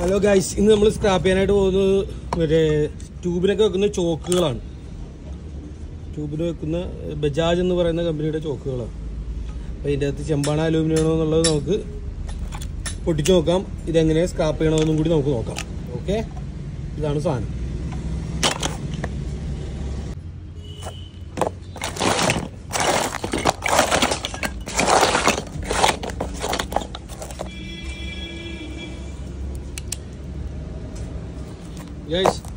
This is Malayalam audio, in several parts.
ഹലോ ഗൈസ്, ഇന്ന് നമ്മൾ സ്ക്രാപ്പ് ചെയ്യാനായിട്ട് പോകുന്നത് മറ്റേ ട്യൂബിനൊക്കെ വെക്കുന്ന ചോക്കുകളാണ്. ട്യൂബിന് വെക്കുന്ന ബജാജ് എന്ന് പറയുന്ന കമ്പനിയുടെ ചോക്കുകളാണ്. അപ്പോൾ ഇതിൻ്റെ അകത്ത് ചെമ്പാണ അലൂമിനിയമാണോ എന്നുള്ളത് നമുക്ക് പൊട്ടിച്ച് നോക്കാം. ഇതെങ്ങനെ സ്ക്രാപ്പ് ചെയ്യണമെന്നും കൂടി നമുക്ക് നോക്കാം. ഓക്കെ, ഇതാണ് സാധനം.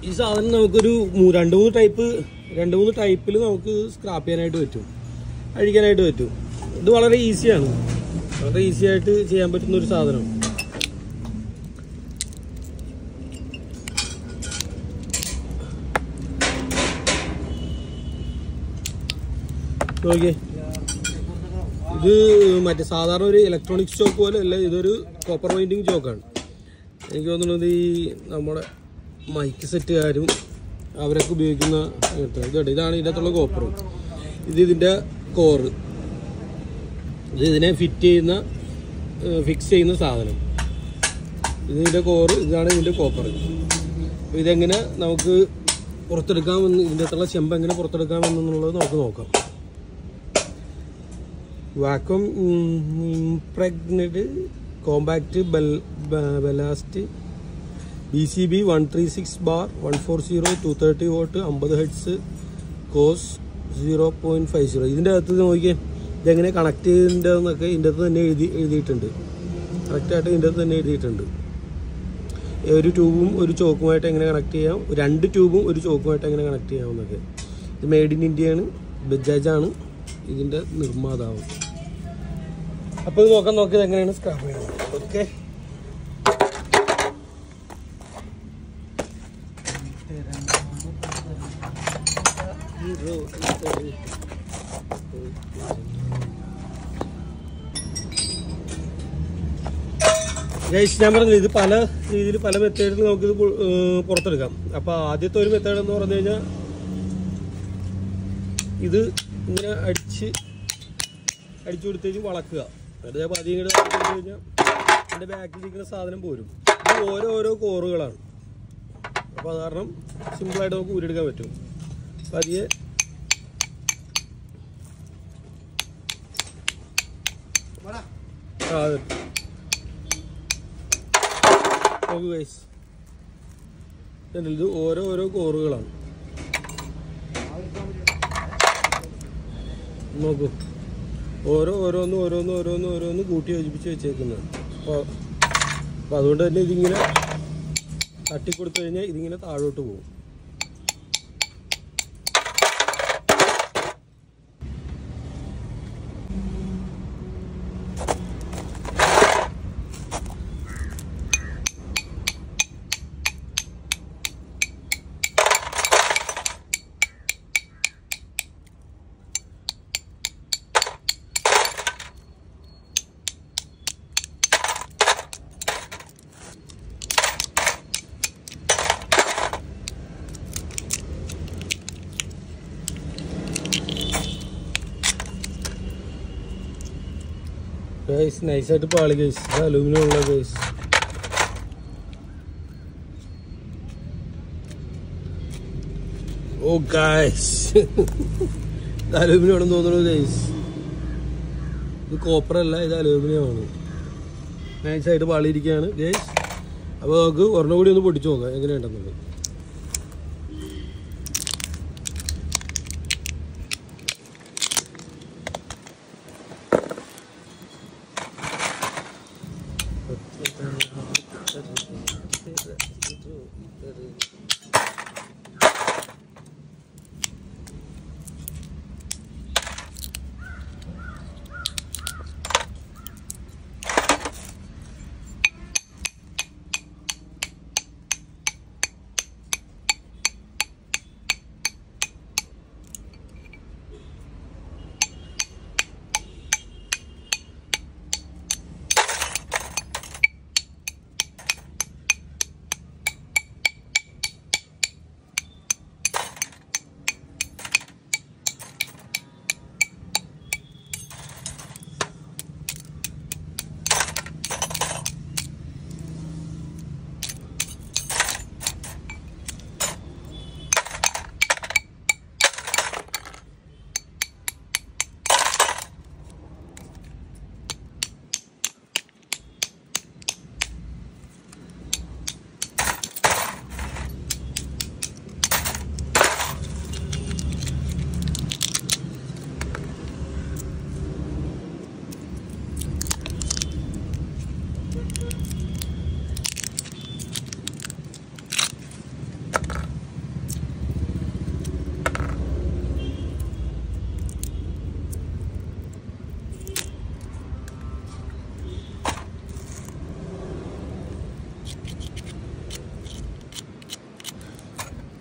ഈ സാധനം നമുക്കൊരു രണ്ട് മൂന്ന് ടൈപ്പിൽ നമുക്ക് സ്ക്രാപ്പ് ചെയ്യാനായിട്ട് പറ്റും, അഴിക്കാനായിട്ട് പറ്റും. ഇത് വളരെ ഈസിയാണ്, വളരെ ഈസി ആയിട്ട് ചെയ്യാൻ പറ്റുന്ന ഒരു സാധനം. നോക്കിയേ, ഇത് മറ്റേ സാധാരണ ഒരു ഇലക്ട്രോണിക്സ് ചോക്ക് പോലെ അല്ല, ഇതൊരു കോപ്പർ വൈൻഡിങ് ചോക്കാണ്. എനിക്ക് തോന്നുന്നത് ഈ നമ്മുടെ മൈക്ക് സെറ്റുകാരും അവരൊക്കെ ഉപയോഗിക്കുന്ന ഇതാണ് ഇതിൻ്റെ അകത്തുള്ള കോപ്പറും. ഇതിൻ്റെ കോറ്, ഇതിനെ ഫിക്സ് ചെയ്യുന്ന സാധനം. ഇതിൻ്റെ കോറ്, ഇതാണ് ഇതിൻ്റെ കോപ്പർ. ഇതെങ്ങനെ നമുക്ക് പുറത്തെടുക്കാമെന്ന്, ഇതിൻ്റെ അകത്തുള്ള ചെമ്പ് എങ്ങനെ പുറത്തെടുക്കാമെന്നുള്ളത് നമുക്ക് നോക്കാം. Vacuum impregnated compact ballast BCB 136 bar 140 230 watt 50 Hz cos 0.50. ഇതിൻ്റെ അകത്ത് നോക്കിയേ, ഇതെങ്ങനെ കണക്ട് ചെയ്തിട്ടുണ്ടെന്നൊക്കെ ഇതിൻ്റെ അകത്ത് തന്നെ എഴുതിയിട്ടുണ്ട്. കറക്റ്റായിട്ട് ഇതിൻ്റെ അകത്ത് തന്നെ എഴുതിയിട്ടുണ്ട്. ഒരു ട്യൂബും ഒരു ചോക്കുമായിട്ട് എങ്ങനെ കണക്ട് ചെയ്യാം, 2 ട്യൂബും ഒരു ചോക്കുമായിട്ട് എങ്ങനെ കണക്ട് ചെയ്യാമെന്നൊക്കെ. ഇത് മെയ്ഡ് ഇൻ ഇന്ത്യയാണ്, ബജാജാണ് ഇതിൻ്റെ നിർമ്മാതാവ്. അപ്പോൾ ഇത് നോക്കിയത് എങ്ങനെയാണ് സ്ക്രാപ്പ് ചെയ്യുന്നത്. ഓക്കെ, ഞാൻ പറഞ്ഞില്ല, ഇത് പല രീതിയിൽ പല മെത്തേഡിൽ നമുക്കിത് പുറത്തെടുക്കാം. അപ്പോൾ ആദ്യത്തെ ഒരു മെത്തേഡ് എന്ന് പറഞ്ഞു കഴിഞ്ഞാൽ, ഇത് ഇങ്ങനെ അടിച്ചു കൊടുത്തേക്ക് വളക്കുക. വെറുതെ പതിയെ ഇങ്ങോട്ട് കൊടുത്തു കഴിഞ്ഞാൽ എൻ്റെ ബാക്കിലിരിക്കുന്ന സാധനം പോരും. ഇത് ഓരോ കോറുകളാണ്. അപ്പോൾ അത് കാരണം സിമ്പിളായിട്ട് നമുക്ക് ഊരിയെടുക്കാൻ പറ്റും. പതിയെ നോക്കൂ ഗൈസ്, ഇത് ഓരോ കോറുകളാണ്. നോക്കൂ, ഓരോന്ന് കൂട്ടി യോജിപ്പിച്ച് വെച്ചേക്കുന്നത്. അപ്പോൾ അതുകൊണ്ട് തന്നെ ഇതിങ്ങനെ തട്ടിക്കൊടുത്തു കഴിഞ്ഞാൽ ഇതിങ്ങനെ താഴോട്ട് പോകും. ഗൈസ്, നൈസായിട്ട് പാളി ഗൈസ്. ഇത് അലൂമിനിയം ഉള്ള ഗൈസ്. ഓ ഗൈസ്, ഇത് അലൂമിനിയം ആണെന്ന് തോന്നുന്നു ഗൈസ്. ഇത് കോപ്പറല്ല, ഇത് അലൂമിനിയം ആണ്. നൈസായിട്ട് പാളിയിരിക്കുകയാണ് ഗൈസ്. അപ്പോൾ നമുക്ക് ഒരെണ്ണം കൂടി ഒന്ന് പൊട്ടിച്ച് നോക്കാം എങ്ങനെയുണ്ടെന്നുള്ളത്.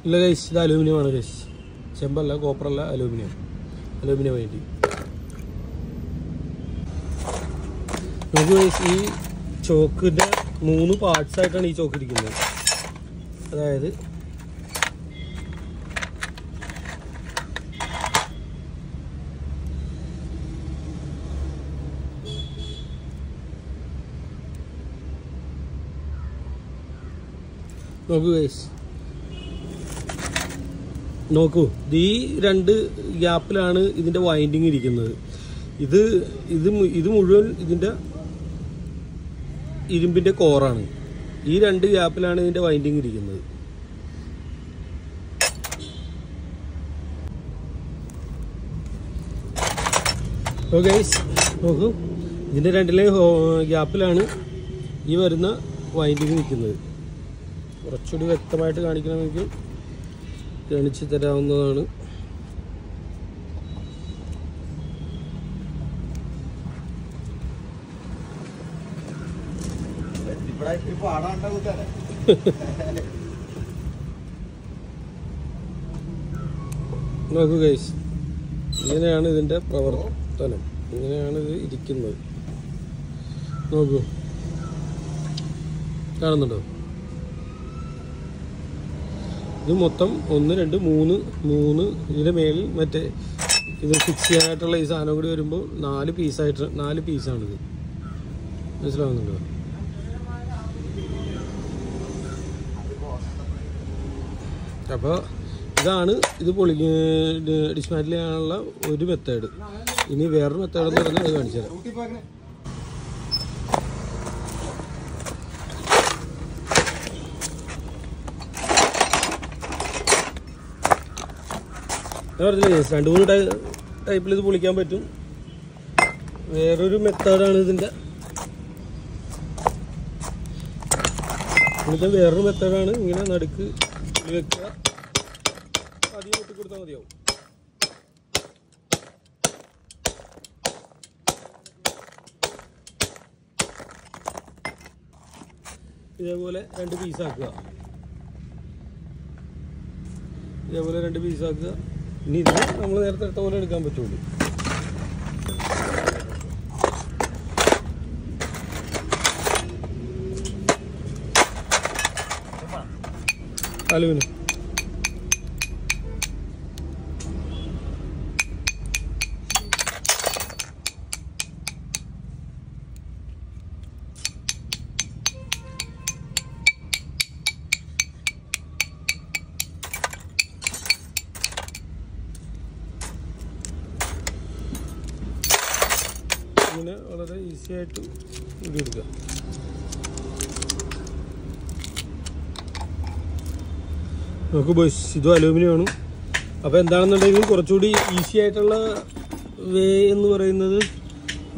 ഇല്ല ഗൈസ്, ഇത് അലൂമിനിയമാണ് ഗൈസ്. ചെമ്പല്ല, കോപ്പറല്ല, അലൂമിനിയം വൈൻഡിങ്. നമുക്ക് ഗൈസ് ഈ ചോക്കിൻ്റെ 3 പാർട്സ് ആയിട്ടാണ് ഈ ചോക്ക് ഇരിക്കുന്നത്. അതായത് നോക്കൂ ഗൈസ്, നോക്കൂ, ഈ 2 ഗ്യാപ്പിലാണ് ഇതിൻ്റെ വൈൻഡിങ് ഇരിക്കുന്നത്. ഇത് മുഴുവൻ ഇതിൻ്റെ ഇരുമ്പിൻ്റെ കോറാണ്. ഈ 2 ഗ്യാപ്പിലാണ് ഇതിൻ്റെ വൈൻഡിങ് ഇരിക്കുന്നത്. ഓ ഗൈസ്, നോക്കൂ, ഇതിൻ്റെ 2 ഗ്യാപ്പിലാണ് ഈ വരുന്ന വൈൻഡിങ് നിൽക്കുന്നത്. കുറച്ചുകൂടി വ്യക്തമായിട്ട് കാണിക്കണമെങ്കിൽ കാണിച്ചു തരാവുന്നതാണ്. നോക്കൂ ഗൈസ്, ഇങ്ങനെയാണ് ഇതിൻ്റെ പ്രവർത്തനം, ഇങ്ങനെയാണ് ഇത് ഇരിക്കുന്നത്. നോക്കൂ, കാണുന്നുണ്ടോ? ഇത് മൊത്തം 1 2 3 ഇതിൻ്റെ മേലിൽ മറ്റേ ഇത് ഫിക്സ് ചെയ്യാനായിട്ടുള്ള ഈ സാധനം കൂടി വരുമ്പോൾ 4 പീസാണിത്. മനസ്സിലാവുന്നുണ്ടോ? അപ്പോൾ ഇതാണ് ഇത് ഡിസ്മാൻറ്റിൽ ചെയ്യാനുള്ള ഒരു മെത്തേഡ്. ഇനി വേറൊരു മെത്തേഡ് എന്ന് പറഞ്ഞാൽ അത് കാണിച്ചു തരാം. പറഞ്ഞില്ലേ, 2-3 ടൈപ്പിൽ ഇത് പൊളിക്കാൻ പറ്റും. വേറൊരു മെത്തേഡാണ് ഇതിൻ്റെ പൊളിക്കാൻ. വേറൊരു മെത്തേഡാണ് ഇങ്ങനെ നടുക്ക് വെക്കുക, അധികം പൊട്ടിക്കൊടുത്താൽ മതിയാവും. ഇതേപോലെ 2 പീസാക്കുക. ഇനി ഇതിന് നമ്മൾ നേരത്തെ ഇട്ട പോലെ എടുക്കാൻ പറ്റുള്ളൂ. അലുമിനിയം ഇങ്ങനെ വളരെ ഈസി ആയിട്ട് ഇതെടുക്കാം. നമുക്ക് ബോയ്സ്, ഇതും അലൂമിനിയമാണ്. അപ്പോൾ എന്താണെന്നുണ്ടെങ്കിൽ കുറച്ചുകൂടി ഈസി ആയിട്ടുള്ള വേ എന്ന് പറയുന്നത്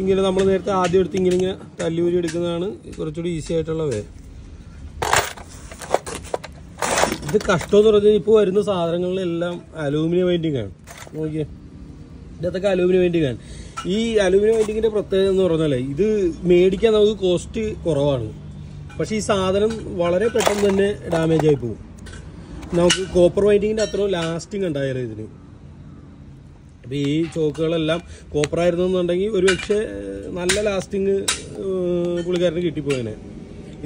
ഇങ്ങനെ നമ്മൾ നേരത്തെ ആദ്യം എടുത്ത് ഇങ്ങനെ തല്ലൂരി എടുക്കുന്നതാണ് കുറച്ചുകൂടി ഈസി ആയിട്ടുള്ള വേ. ഇത് കഷ്ടമെന്ന് പറഞ്ഞാൽ ഇപ്പോൾ വരുന്ന സാധനങ്ങളിലെല്ലാം അലൂമിനിയം വൈൻഡിങ് ആണ്. നോക്കിയേ, ഇതൊക്കെ അലൂമിനിയം വൈൻഡിങ് ആണ്. ഈ അലൂമിനിയം വൈൻഡിങ്ങിൻ്റെ പ്രത്യേകത എന്ന് പറഞ്ഞാൽ ഇത് മേടിക്കാൻ നമുക്ക് കോസ്റ്റ് കുറവാണ്. പക്ഷേ ഈ സാധനം വളരെ പെട്ടെന്ന് തന്നെ ഡാമേജ് ആയി പോകും. നമുക്ക് കോപ്പർ വൈൻഡിങ്ങിൻ്റെ അത്ര ലാസ്റ്റിംഗ് ഉണ്ടായാലും ഇതിന്. അപ്പോൾ ഈ ചോക്കുകളെല്ലാം കോപ്പറായിരുന്നു എന്നുണ്ടെങ്കിൽ ഒരുപക്ഷെ നല്ല ലാസ്റ്റിങ് പുള്ളിക്കാരന് കിട്ടിപ്പോയതിനെ.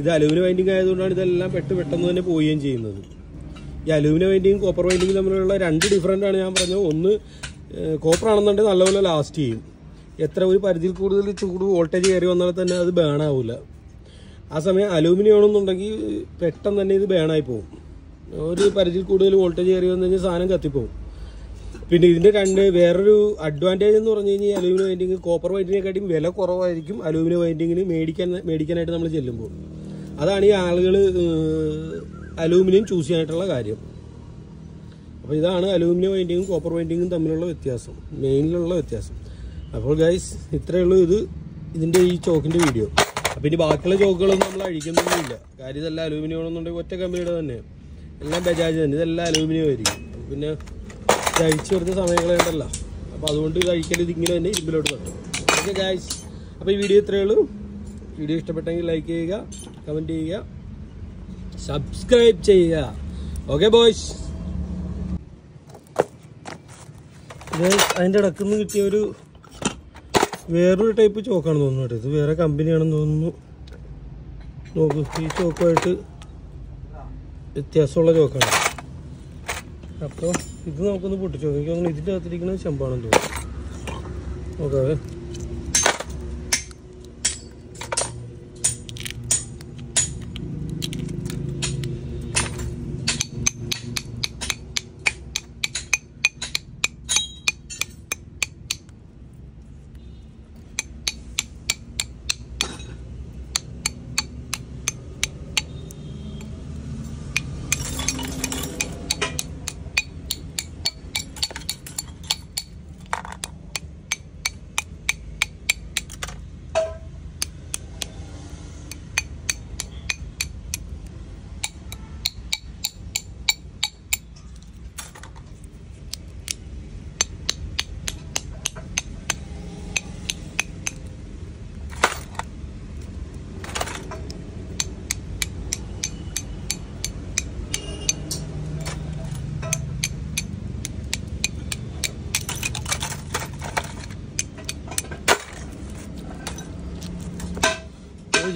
ഇത് അലൂമിനിയം വൈൻഡിങ് ആയതുകൊണ്ടാണ് ഇതെല്ലാം പെട്ടെന്ന് തന്നെ പോവുകയും ചെയ്യുന്നത്. ഈ അലൂമിനിയം വൈൻഡിങ്ങും കോപ്പർ വൈൻഡിങ്ങും തമ്മിലുള്ള 2 ഡിഫറൻ്റാണ് ഞാൻ പറഞ്ഞത്. ഒന്ന് കോപ്പർ ആണെന്നുണ്ടെങ്കിൽ നല്ലപോലെ ലാസ്റ്റ് ചെയ്യും. എത്ര ഒരു പരിധിയിൽ കൂടുതൽ ചൂട് വോൾട്ടേജ് കയറി വന്നാൽ തന്നെ അത് ബേൺ ആവില്ല. ആ സമയം അലൂമിനിയം ആണെന്നുണ്ടെങ്കിൽ പെട്ടെന്ന് തന്നെ ഇത് ബേണായി പോകും. ഒരു പരിധിയിൽ കൂടുതൽ വോൾട്ടേജ് കയറി വന്നു കഴിഞ്ഞാൽ സാധനം കത്തിപ്പോവും. പിന്നെ ഇതിൻ്റെ വേറൊരു അഡ്വാൻറ്റേജ് എന്ന് പറഞ്ഞു കഴിഞ്ഞാൽ അലൂമിനിയം വൈൻഡിങ് കോപ്പർ വൈൻഡിങ്ങിനെക്കാട്ടിയും വില കുറവായിരിക്കും അലൂമിനിയം വൈൻഡിങ്ങിന് മേടിക്കാനായിട്ട് നമ്മൾ ചെല്ലുമ്പോൾ. അതാണ് ഈ ആളുകൾ അലൂമിനിയം ചൂസ് ചെയ്യാനായിട്ടുള്ള കാര്യം. അപ്പോൾ ഇതാണ് അലൂമിനിയം വൈൻഡിങ്ങും കോപ്പർ വൈൻഡിങ്ങും തമ്മിലുള്ള വ്യത്യാസം, മെയിനിലുള്ള വ്യത്യാസം. അപ്പോൾ ഗൈസ്, ഇത്രയേ ഉള്ളൂ ഇതിൻ്റെ ഈ ചോക്കിൻ്റെ വീഡിയോ. അപ്പോൾ ഇനി ബാക്കിയുള്ള ചോക്കുകളൊന്നും നമ്മൾ അഴിക്കുന്നൊന്നുമില്ല. കാര്യം ഇതെല്ലാം അലൂമിനിയം ആണെന്നുണ്ടെങ്കിൽ ഒറ്റ കമ്പനിയുടെ തന്നെ, എല്ലാം ബജാജ് തന്നെ, ഇതെല്ലാം അലൂമിനിയം ആയിരിക്കും. പിന്നെ ഇത് അഴിച്ചു വരുന്ന സമയങ്ങളുണ്ടല്ലോ, അപ്പോൾ അതുകൊണ്ട് കഴിക്കൽ ഇതിങ്ങനെ തന്നെ ഇരുമ്പിലോട്ട് തട്ടും. ഓക്കെ ഗൈസ്, അപ്പോൾ ഈ വീഡിയോ ഇത്രയേ ഉള്ളൂ. വീഡിയോ ഇഷ്ടപ്പെട്ടെങ്കിൽ ലൈക്ക് ചെയ്യുക, കമൻറ്റ് ചെയ്യുക, സബ്സ്ക്രൈബ് ചെയ്യുക. Okay boys. അതിൻ്റെ ഇടയ്ക്ക് നിന്ന് കിട്ടിയ വേറൊരു ടൈപ്പ് ചോക്കാണ് തോന്നുന്നു കേട്ടോ. ഇത് വേറെ കമ്പനിയാണെന്ന് തോന്നുന്നു. നോക്കൂ, ഈ ചോക്കുമായിട്ട് വ്യത്യാസമുള്ള ചോക്കാണ്. അപ്പോൾ ഇത് നമുക്കൊന്ന് പൊട്ടിച്ച് നോക്കാം. എനിക്ക് തോന്നുന്നു ഇതിൻ്റെ അകത്തിരിക്കുന്നത് ചെമ്പാണെന്ന് തോന്നുന്നു. നോക്കാവേ.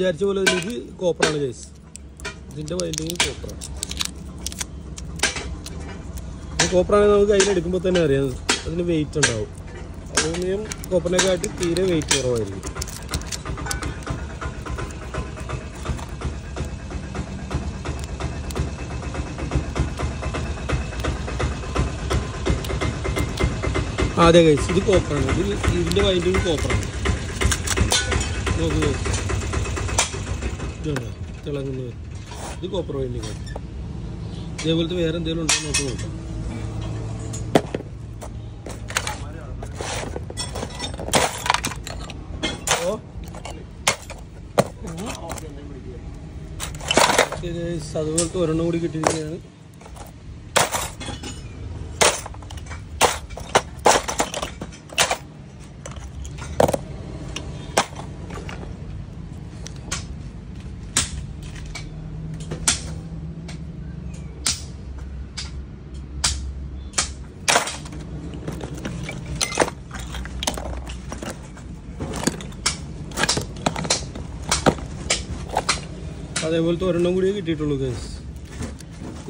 വിചാരിച്ച പോലെ ഇത് കോപ്പറാണ് ഗൈസ്. ഇതിൻ്റെ വൈൻഡിങ് കോപ്പറാണ്. കോപ്പറാണെങ്കിൽ നമുക്ക് കയ്യിലെടുക്കുമ്പോൾ തന്നെ അറിയാം അതിന് വെയിറ്റ് ഉണ്ടാവും. അലൂമിനിയം കോപ്പറിനെക്കാട്ടി തീരെ വെയിറ്റ് കുറവായിരിക്കും. അതെ ഗൈസ്, ഇത് കോപ്പറാണ്. ഇതിൻ്റെ വൈൻഡിങ് കോപ്പറാണ്. നോക്കുക തിളങ്ങുന്നത്. ഇത് കോപ്പർ വൈൻഡിങ്ങാണ്. ഇതേപോലത്തെ വേറെ എന്തെങ്കിലും ഉണ്ടോ നമുക്ക് നോക്കാം. അതുപോലത്തെ ഒരെണ്ണം കൂടി കിട്ടിയിരിക്കുകയാണ്. അതേപോലത്തെ ഒരെണ്ണം കൂടിയേ കിട്ടിയിട്ടുള്ളൂ ഗൈസ്.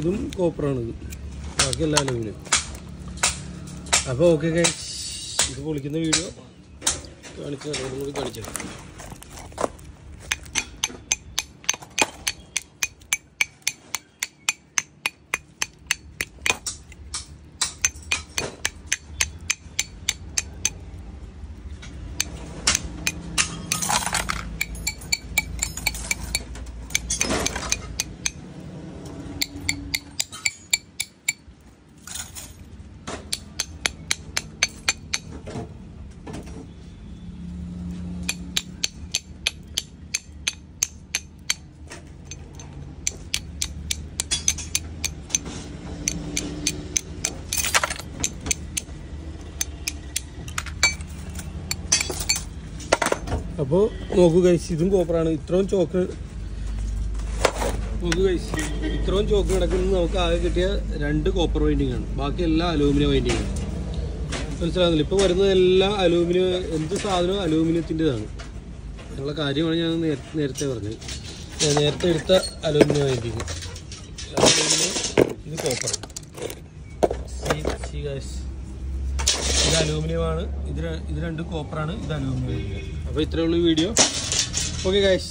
ഇതും കോപ്പറാണിത്, ബാക്കി എല്ലാ അലൂമിനിയം. അപ്പോൾ ഓക്കെ ഗൈസ്, ഇത് പൊളിക്കുന്ന വീഡിയോ കാണിച്ചാൽ കൂടി കാണിച്ചു. അപ്പോൾ നോക്കൂ ഗൈസ്, ഇതും കോപ്പറാണ്. ഇത്രയും ചോക്ക് നോക്കൂ ഗൈസ്, ഇത്രയും ചോക്ക് കിടക്കുന്നത് നമുക്ക് ആകെ കിട്ടിയ 2 കോപ്പർ വൈൻഡിങ് ആണ്. ബാക്കി എല്ലാം അലൂമിനിയം വൈൻഡിങ് ആണ്. മനസ്സിലാകുന്നില്ല? ഇപ്പോൾ വരുന്നതെല്ലാം അലൂമിനിയം, എന്ത് സാധനവും അലൂമിനിയത്തിൻ്റെതാണ്. ഉള്ള കാര്യമാണ് ഞാൻ നേരത്തെ പറഞ്ഞത്. ഞാൻ നേരത്തെ എടുത്ത അലൂമിനിയം വൈൻഡിങ്. ഇത് കോപ്പർ. ഗൈസ്, ഇത് അലൂമിനിയമാണ്. ഇത് 2 കോപ്പറാണ്. ഇത് അലൂമിനിയം. അപ്പോൾ ഇത്രയേ ഉള്ളൂ വീഡിയോ. Okay guys.